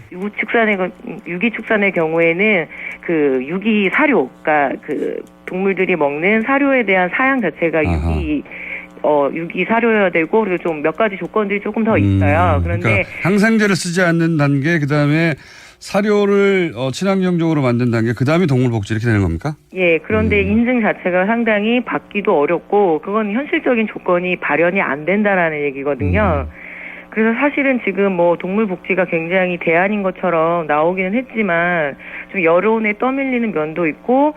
유기축산의 경우에는 그 유기사료, 그러니까 그 동물들이 먹는 사료에 대한 사양 자체가 유기사료여야 되고 그리고 좀 몇 가지 조건들이 조금 더 있어요. 그런데 그러니까 항생제를 쓰지 않는 단계, 그 다음에 사료를 친환경적으로 만든 단계, 그 다음에 동물복지 이렇게 되는 겁니까? 예, 그런데 인증 자체가 상당히 받기도 어렵고 그건 현실적인 조건이 발현이 안 된다라는 얘기거든요. 그래서 사실은 지금 동물복지가 굉장히 대안인 것처럼 나오기는 했지만 좀 여론에 떠밀리는 면도 있고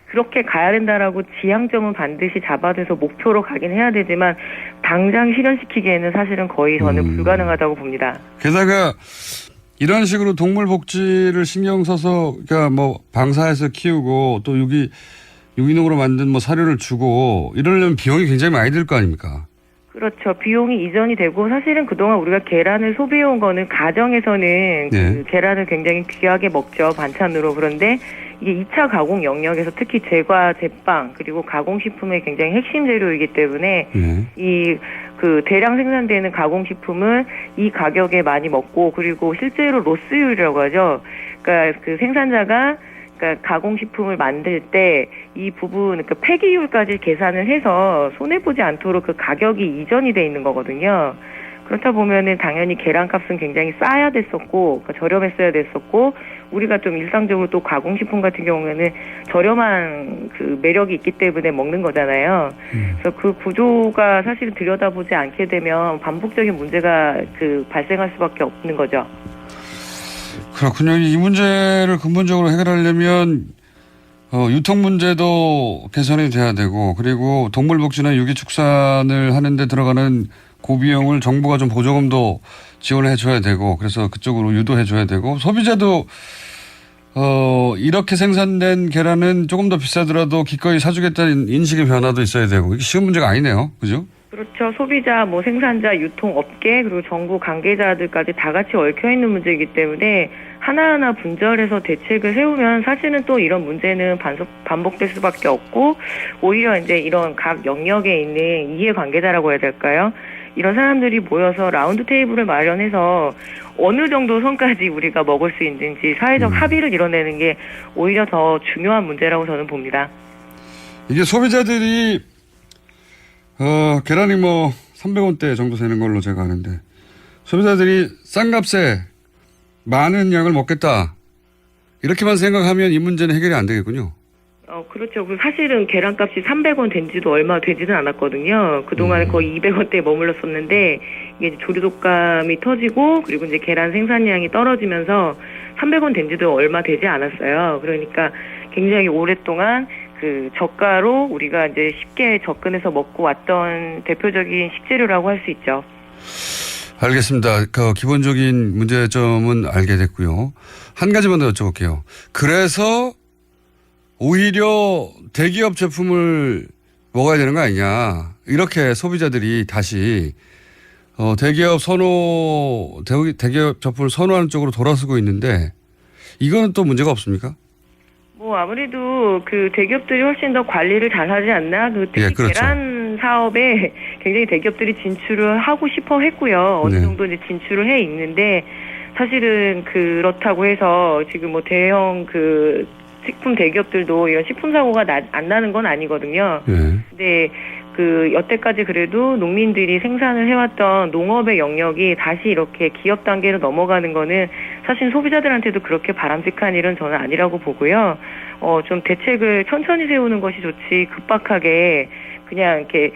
그렇게 가야 된다라고 지향점은 반드시 잡아둬서 목표로 가긴 해야 되지만 당장 실현시키기에는 사실은 거의 저는 불가능하다고 봅니다. 게다가 이런 식으로 동물 복지를 신경 써서 그러니까 방사해서 키우고 또 유기농으로 만든 사료를 주고 이러려면 비용이 굉장히 많이 들 거 아닙니까? 그렇죠. 비용이 이전이 되고 사실은 그동안 우리가 계란을 소비해온 거는 가정에서는 그 계란을 굉장히 귀하게 먹죠. 반찬으로. 그런데 이게 2차 가공 영역에서 특히 제과, 제빵 그리고 가공식품의 굉장히 핵심 재료이기 때문에 그 대량 생산되는 가공식품은 이 가격에 많이 먹고 그리고 실제로 로스율이라고 하죠. 그러니까 그 생산자가 가공식품을 만들 때 이 부분, 폐기율까지 계산을 해서 손해보지 않도록 그 가격이 이전이 돼 있는 거거든요. 그렇다 보면은 당연히 계란값은 굉장히 싸야 됐었고, 저렴했어야 됐었고, 우리가 좀 일상적으로 또 가공식품 같은 경우에는 저렴한 그 매력이 있기 때문에 먹는 거잖아요. 그래서 그 구조가 사실은 들여다보지 않게 되면 반복적인 문제가 발생할 수밖에 없는 거죠. 그렇군요. 이 문제를 근본적으로 해결하려면 유통 문제도 개선이 돼야 되고 그리고 동물복지나 유기축산을 하는데 들어가는 고비용을 정부가 좀 보조금도 지원해 줘야 되고 그래서 그쪽으로 유도해 줘야 되고 소비자도 이렇게 생산된 계란은 조금 더 비싸더라도 기꺼이 사주겠다는 인식의 변화도 있어야 되고 이게 쉬운 문제가 아니네요. 그죠? 그렇죠. 소비자, 생산자, 유통업계 그리고 정부 관계자들까지 다 같이 얽혀있는 문제이기 때문에 하나하나 분절해서 대책을 세우면 사실은 또 이런 문제는 반복될 수밖에 없고 오히려 이제 이런 각 영역에 있는 이해관계자라고 해야 될까요? 이런 사람들이 모여서 라운드 테이블을 마련해서 어느 정도 선까지 우리가 먹을 수 있는지 사회적 합의를 이뤄내는 게 오히려 더 중요한 문제라고 저는 봅니다. 이게 소비자들이 계란이 뭐 300원대 정도 되는 걸로 제가 아는데 소비자들이 싼 값에 많은 양을 먹겠다 이렇게만 생각하면 이 문제는 해결이 안 되겠군요. 그렇죠. 사실은 계란값이 300원 된 지도 얼마 되지는 않았거든요. 그동안 거의 200원대에 머물렀었는데 이게 조류독감이 터지고 그리고 이제 계란 생산량이 떨어지면서 300원 된 지도 얼마 되지 않았어요. 그러니까 굉장히 오랫동안 그 저가로 우리가 이제 쉽게 접근해서 먹고 왔던 대표적인 식재료라고 할 수 있죠. 알겠습니다. 그 기본적인 문제점은 알게 됐고요. 한 가지만 더 여쭤볼게요. 그래서 오히려 대기업 제품을 먹어야 되는 거 아니냐. 이렇게 소비자들이 다시 대기업 제품을 선호하는 쪽으로 돌아서고 있는데 이거는 또 문제가 없습니까? 뭐 아무래도 그 대기업들이 훨씬 더 관리를 잘하지 않나. 특히 그렇죠. 계란 사업에 굉장히 대기업들이 진출을 하고 싶어 했고요. 어느 정도 이제 진출을 해 있는데 사실은 그렇다고 해서 지금 뭐 대형 그 식품 대기업들도 이런 식품 사고가 안 나는 건 아니거든요. 근데 그 여태까지 그래도 농민들이 생산을 해왔던 농업의 영역이 다시 이렇게 기업 단계로 넘어가는 거는 사실 소비자들한테도 그렇게 바람직한 일은 저는 아니라고 보고요. 좀 대책을 천천히 세우는 것이 좋지 급박하게 그냥 이렇게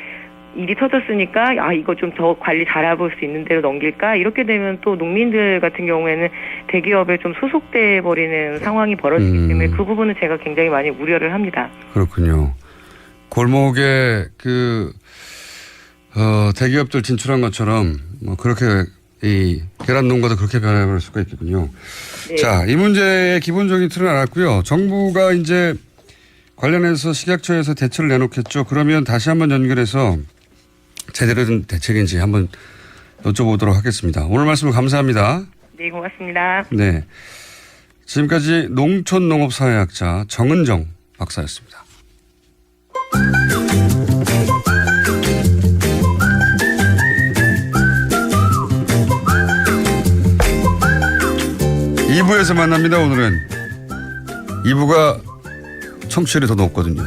일이 터졌으니까 이거 좀 더 관리 잘해볼 수 있는 대로 넘길까 이렇게 되면 또 농민들 같은 경우에는 대기업에 좀 소속돼 버리는 상황이 벌어지기 때문에 그 부분은 제가 굉장히 많이 우려를 합니다. 그렇군요. 골목에 대기업들 진출한 것처럼 뭐 그렇게 이 계란 농가도 그렇게 변해버릴 수가 있겠군요. 네. 자, 이 문제의 기본적인 틀은 알았고요. 정부가 이제 관련해서 식약처에서 대책을 내놓겠죠. 그러면 다시 한번 연결해서 제대로 된 대책인지 한번 여쭤보도록 하겠습니다. 오늘 말씀 감사합니다. 네, 고맙습니다. 네. 지금까지 농촌농업사회학자 정은정 박사였습니다. (2부에서) 만납니다. 오늘은 2부가 청취율이 더 높거든요.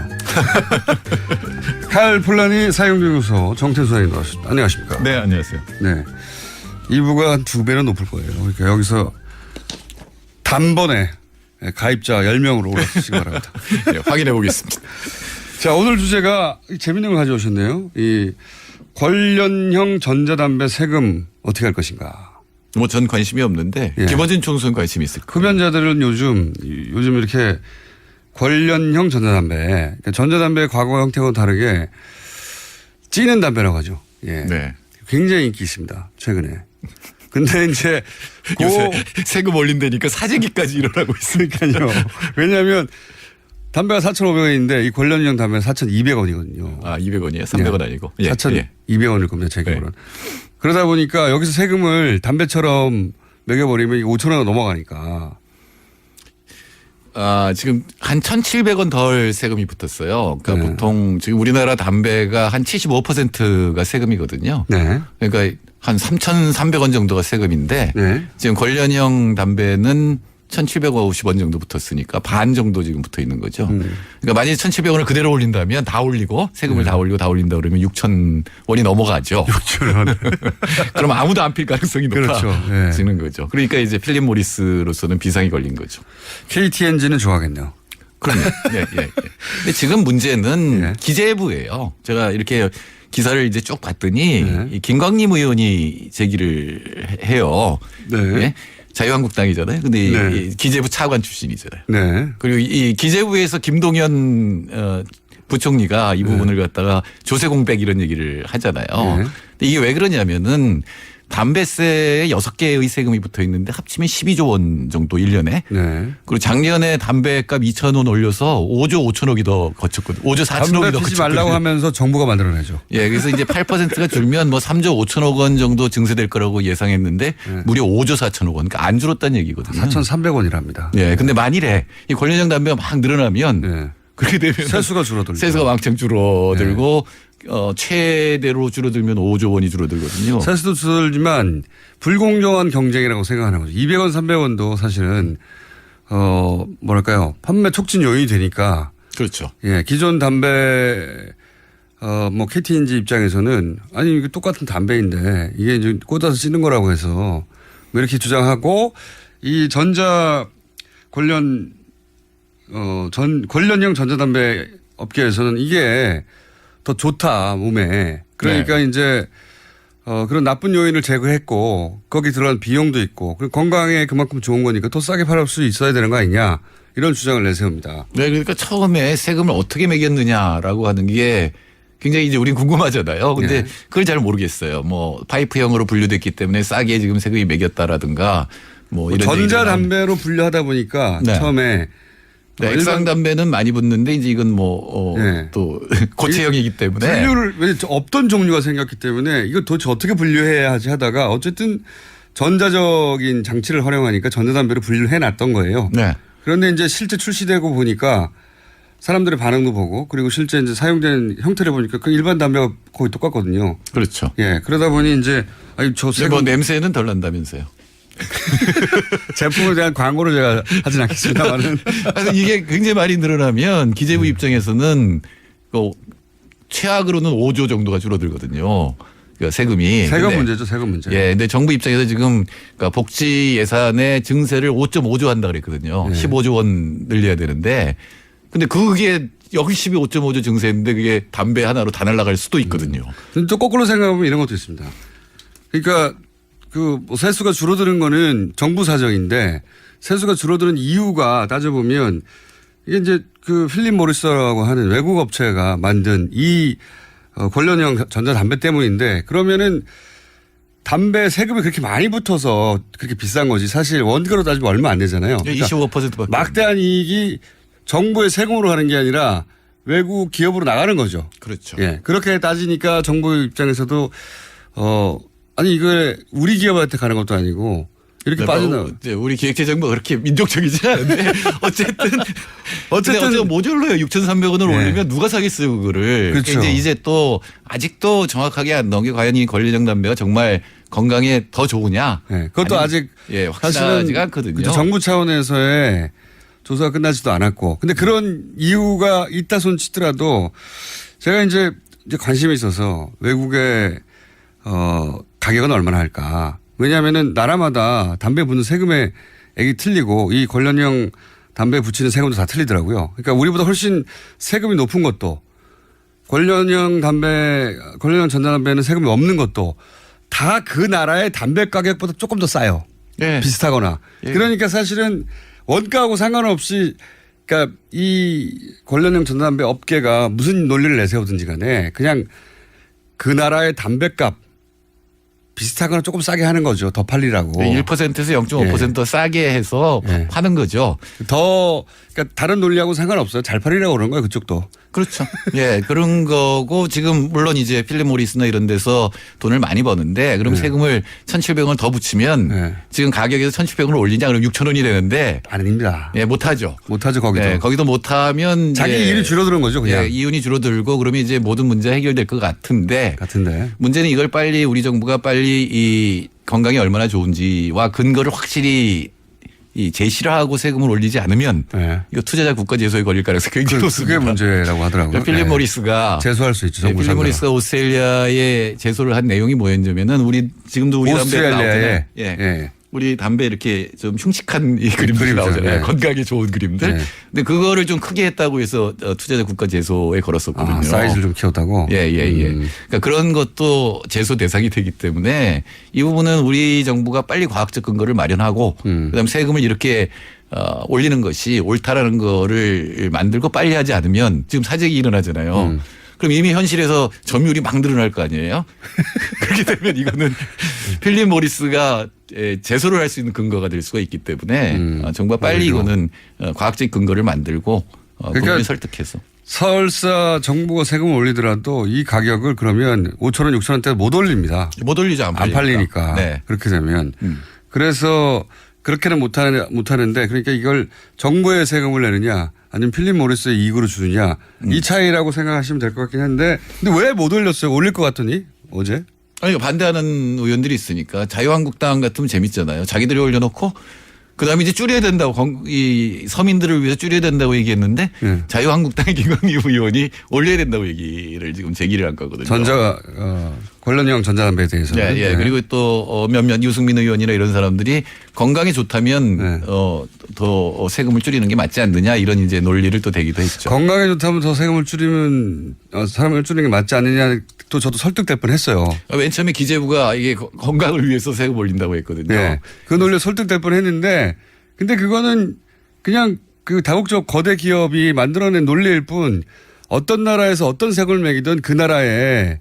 칼폴라니 사용연구소 정태수 선생님 나왔습니다. 안녕하십니까? 네, 안녕하세요. 네. 2부가 한 2배는 높을 거예요. 그러니까 여기서 단번에 가입자 10명으로 올라가시기 바랍니다. 네, 확인해 보겠습니다. 자, 오늘 주제가 재밌는 걸 가져오셨네요. 이 관련형 전자담배 세금 어떻게 할 것인가. 뭐 전 관심이 없는데 김어준 총수는 관심이 있을 거예요. 흡연자들은 요즘 이렇게 관련형 전자담배, 그러니까 전자담배의 과거 형태와 다르게 찌는 담배라고 하죠. 예. 네. 굉장히 인기 있습니다. 최근에. 근데 이제 요새 세금 올린다니까 사재기까지 일어나고 있으니까요. 왜냐하면 담배가 4,500원인데 이 관련형 담배는 4,200원이거든요. 아, 200원이에요? 300원 아니고? 예. 4,200원일 겁니다. 제 기억으로는. 그러다 보니까 여기서 세금을 담배처럼 매겨버리면 5,000원 넘어가니까. 지금 한 1,700원 덜 세금이 붙었어요. 그러니까 보통 지금 우리나라 담배가 한 75%가 세금이거든요. 네. 그러니까 한 3,300원 정도가 세금인데 지금 관련형 담배는 1,750원 정도 붙었으니까 반 정도 지금 붙어 있는 거죠. 그러니까 만약에 1,700원을 그대로 올린다면 다 올리고 세금을 다 올리고 다 올린다 그러면 6,000원이 넘어가죠. 6,000원. 그럼 아무도 안 필 가능성이 높아지는 그렇죠. 거죠. 그러니까 이제 필립 모리스로서는 비상이 걸린 거죠. KTNG는 좋아하겠네요. 그럼요. 예. 근데 지금 문제는 기재부예요. 제가 이렇게 기사를 이제 쭉 봤더니 이 김광림 의원이 제기를 해요. 네. 자유한국당이잖아요. 근데 이 기재부 차관 출신이잖아요. 네. 그리고 이 기재부에서 김동연 부총리가 이 부분을 갖다가 조세공백 이런 얘기를 하잖아요. 근데 이게 왜 그러냐면은 담배세에 6개의 세금이 붙어 있는데 합치면 12조 원 정도 1년에. 그리고 작년에 담배값 2,000원 올려서 5조 5천억이 더 거쳤거든요. 5조 4천억이 더 거쳤거든요. 담배 피지 말라고 하면서 정부가 만들어내죠. 예, 그래서 이제 8%가 줄면 뭐 3조 5천억 원 정도 증세될 거라고 예상했는데 무려 5조 4천억 원. 그러니까 안 줄었다는 얘기거든요. 4,300원이랍니다. 예, 근데 만일에 이 관련형 담배가 막 늘어나면 그렇게 되면 세수가 줄어들고 세수가 왕창 줄어들고 최대로 줄어들면 5조 원이 줄어들거든요. 세수도 줄어들지만 불공정한 경쟁이라고 생각하는 거죠. 200원, 300원도 사실은 뭐랄까요 판매 촉진 요인이 되니까. 그렇죠. 예, 기존 담배 뭐 KTNG 입장에서는 아니 이게 똑같은 담배인데 이게 이제 꽂아서 찌는 거라고 해서 뭐 이렇게 주장하고 이 전자 관련 관련형 전자담배 업계에서는 이게 더 좋다 몸에 그러니까 이제 그런 나쁜 요인을 제거했고 거기 들어간 비용도 있고 그리고 건강에 그만큼 좋은 거니까 더 싸게 팔을 수 있어야 되는 거 아니냐 이런 주장을 내세웁니다. 네, 그러니까 처음에 세금을 어떻게 매겼느냐라고 하는 게 굉장히 이제 우린 궁금하잖아요. 근데 그걸 잘 모르겠어요. 뭐 파이프형으로 분류됐기 때문에 싸게 지금 세금이 매겼다라든가 뭐 이런 전자담배로 분류하다 보니까 처음에 네, 액상 담배는 많이 붙는데 이제 이건 또 고체형이기 때문에 분류를 왜 없던 종류가 생겼기 때문에 이거 도대체 어떻게 분류해야 하지 하다가 어쨌든 전자적인 장치를 활용하니까 전자담배로 분류를 해놨던 거예요. 네. 그런데 이제 실제 출시되고 보니까 사람들의 반응도 보고 그리고 실제 이제 사용된 형태를 보니까 그 일반 담배가 거의 똑같거든요. 그렇죠. 예, 그러다 보니 이제 뭐 냄새는 덜 난다면서요. 제품에 대한 광고를 제가 하진 않겠습니다만은 이게 굉장히 많이 늘어나면 기재부 입장에서는 최악으로는 5조 정도가 줄어들거든요. 그러니까 세금이. 세금 문제죠, 세금 문제. 예, 근데 정부 입장에서 지금 그러니까 복지 예산의 증세를 5.5조 한다 그랬거든요. 15조 원 늘려야 되는데, 근데 그게 열심히 5.5조 증세인데 그게 담배 하나로 다 날아갈 수도 있거든요. 또 거꾸로 생각하면 이런 것도 있습니다. 그러니까 뭐 세수가 줄어드는 거는 정부 사정인데 세수가 줄어드는 이유가 따져보면 이게 이제 그 필립 모리스라고 하는 외국 업체가 만든 이 관련형 전자담배 때문인데 그러면은 담배 세금이 그렇게 많이 붙어서 그렇게 비싼 거지 사실 원가로 따지면 얼마 안 되잖아요. 그러니까 25%밖에. 막대한 이익이 정부의 세금으로 가는 게 아니라 외국 기업으로 나가는 거죠. 그렇죠. 예. 그렇게 따지니까 정부 입장에서도 아니 이거 우리 기업한테 가는 것도 아니고 이렇게 빠져나. 우리 기획재정부가 그렇게 민족적이지 않은데 어쨌든 모듈로요. 6,300원을 올리면 누가 사겠어요 그거를. 그렇죠. 이제 또 아직도 정확하게 안 나온 게 과연 이 관련형 담배가 정말 건강에 더 좋으냐. 네, 그것도 아직 확실하지가 않거든요. 그렇죠. 정부 차원에서의 조사가 끝나지도 않았고. 근데 그런 이유가 있다 손 치더라도 제가 이제 관심이 있어서 외국의 가격은 얼마나 할까. 왜냐하면은 나라마다 담배 붙는 세금의 액이 틀리고 이 관련형 담배 붙이는 세금도 다 틀리더라고요. 그러니까 우리보다 훨씬 세금이 높은 것도 관련형 전자담배는 세금이 없는 것도 다 그 나라의 담배 가격보다 조금 더 싸요. 네. 비슷하거나. 그러니까 사실은 원가하고 상관없이 그러니까 이 관련형 전자담배 업계가 무슨 논리를 내세우든지 간에 그냥 그 나라의 담배값 비슷하거나 조금 싸게 하는 거죠. 더 팔리라고. 1%에서 0.5% 더 싸게 해서 파는 거죠. 그러니까 다른 논리하고 상관없어요. 잘 팔리라고 그런 거예요. 그쪽도. 그렇죠. 예, 그런 거고 지금 물론 이제 필립 모리스나 이런 데서 돈을 많이 버는데 그럼 세금을 1,700원 더 붙이면 지금 가격에서 1,700원을 올리냐 그럼 6,000원이 되는데 아닙니다. 예, 못하죠. 못하죠 거기도. 예, 거기도 못하면 자기 이윤이 줄어드는 거죠 그냥. 예, 이윤이 줄어들고 그러면 이제 모든 문제가 해결될 것 같은데 문제는 이걸 빨리 우리 정부가 빨리 이 건강이 얼마나 좋은지와 근거를 확실히 제시를 하고 세금을 올리지 않으면 이거 투자자 국가 제소에 걸릴 가능성이 굉장히 높습니다. 그게 문제라고 하더라고요. 필립 모리스가 제소할 수 있죠. 필립 모리스가 오스트레일리아에 제소를 한 내용이 뭐였냐면은 우리 지금도 우리 담배 나오잖아요. 우리 담배 이렇게 좀 흉측한 이 그림들이 나오잖아요. 건강에 좋은 그림들. 근데 그거를 좀 크게 했다고 해서 투자자 국가 제소에 걸었었거든요. 사이즈를 좀 키웠다고? 예. 그러니까 그런 것도 제소 대상이 되기 때문에 이 부분은 우리 정부가 빨리 과학적 근거를 마련하고 그다음에 세금을 이렇게 올리는 것이 옳다라는 거를 만들고 빨리 하지 않으면 지금 사재기 일어나잖아요. 그럼 이미 현실에서 점유율이 막 늘어날 거 아니에요? 그렇게 되면 이거는 필립 모리스가 제소를 할 수 있는 근거가 될 수가 있기 때문에 정부가 빨리 이거는 과학적 근거를 만들고 국민을 설득해서. 설사 정부가 세금을 올리더라도 이 가격을 그러면 5,000원, 6,000원대 못 올립니다. 못 올리죠. 안 팔리니까. 네. 그렇게 되면. 그래서 그렇게는 못 하는데 그러니까 이걸 정부의 세금을 내느냐 아니면 필립 모리스의 이익으로 주느냐 이 차이라고 생각하시면 될 것 같긴 한데 근데 왜 못 올렸어요? 올릴 것 같더니 어제? 아니 반대하는 의원들이 있으니까 자유한국당 같으면 재밌잖아요. 자기들이 올려놓고 그다음에 이제 줄여야 된다고 이 서민들을 위해서 줄여야 된다고 얘기했는데 자유한국당의 김광희 의원이 올려야 된다고 얘기를 지금 제기를 한 거거든요. 관련형 전자담배에 대해서. 예, 예. 그리고 또 몇몇 유승민 의원이나 이런 사람들이 건강에 좋다면 더 세금을 줄이는 게 맞지 않느냐 이런 이제 논리를 또 대기도 했죠. 건강에 좋다면 더 세금을 줄이면 사람을 줄이는 게 맞지 않느냐 또 저도 설득될 뻔했어요. 맨 처음에 기재부가 이게 건강을 위해서 세금 올린다고 했거든요. 네. 그 논리 설득될 뻔했는데 근데 그거는 그냥 그 다국적 거대 기업이 만들어낸 논리일 뿐 어떤 나라에서 어떤 세금을 매기든 그 나라에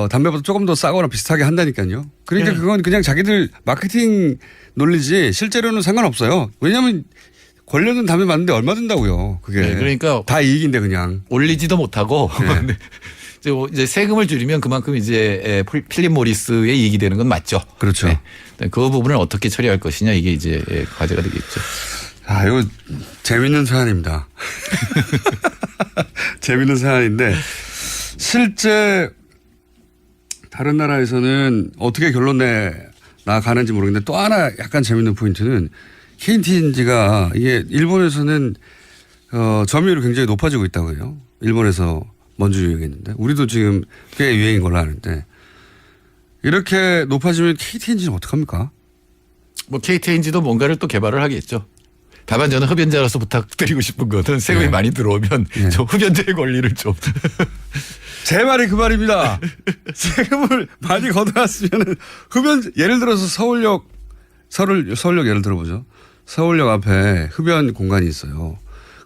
담배보다 조금 더 싸거나 비슷하게 한다니까요. 그러니까 그건 그냥 자기들 마케팅 논리지 실제로는 상관없어요. 왜냐하면 권력은 담배 맞는데 얼마 든다고요. 그게. 네, 그러니까 다 이익인데 그냥. 올리지도 못하고 이제 세금을 줄이면 그만큼 이제 필립 모리스의 이익이 되는 건 맞죠. 그렇죠. 네. 그 부분을 어떻게 처리할 것이냐 이게 이제 과제가 되겠죠. 아, 이거 재밌는 사안입니다. 재밌는 사안인데 실제 다른 나라에서는 어떻게 결론 나가는지 모르겠는데 또 하나 약간 재밌는 포인트는 KTNG가 이게 일본에서는 점유율이 굉장히 높아지고 있다고 해요. 일본에서 먼저 유행했는데 우리도 지금 꽤 유행인 걸로 아는데 이렇게 높아지면 KTNG는 어떡합니까? 뭐 KTNG도 뭔가를 또 개발을 하겠죠. 다만 저는 흡연자로서 부탁드리고 싶은 거는 세금이 많이 들어오면 저 흡연자의 권리를 좀. 제 말이 그 말입니다. 세금을 많이 걷어놨으면 예를 들어서 서울역 예를 들어보죠. 서울역 앞에 흡연 공간이 있어요.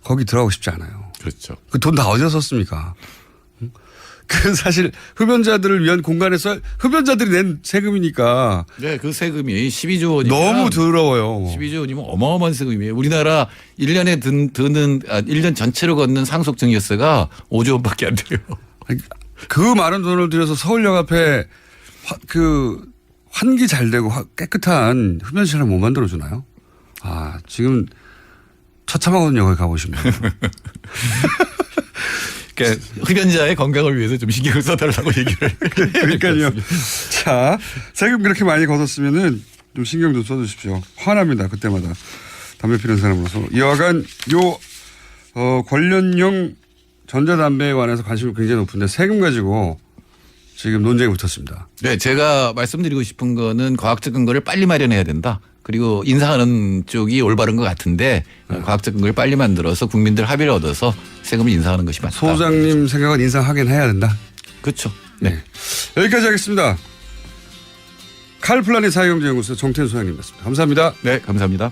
거기 들어가고 싶지 않아요. 그렇죠. 그 돈 다 어디서 썼습니까? 그 사실 흡연자들을 위한 공간에서 흡연자들이 낸 세금이니까. 네, 그 세금이 12조 원이면 너무 더러워요. 12조 원이면 어마어마한 세금이에요. 우리나라 1년에 드는 1년 전체로 걷는 상속증여세가 5조 원밖에 안 돼요. 그 많은 돈을 들여서 서울역 앞에 환기 잘 되고 깨끗한 흡연실을 못 만들어 주나요? 아, 지금 처참하거든요. 거기 가보시면. 그러니까 흡연자의 건강을 위해서 좀 신경을 써달라고 얘기를. 그러니까요. 자, 세금 그렇게 많이 걷었으면은 좀 신경 좀 써주십시오. 화납니다. 그때마다 담배 피우는 사람으로서. 여하간 관련용 전자담배에 관해서 관심이 굉장히 높은데 세금 가지고 지금 논쟁이 붙었습니다. 네, 제가 말씀드리고 싶은 거는 과학적 근거를 빨리 마련해야 된다. 그리고 인상하는 쪽이 올바른 것 같은데 과학적 근거를 빨리 만들어서 국민들 합의를 얻어서 세금을 인상하는 것이 맞다. 소장님 생각은 인상하긴 해야 된다. 그렇죠. 네. 여기까지 하겠습니다. 칼플라닛 사회경제연구소 정태현 소장님이었습니다. 감사합니다. 네, 감사합니다.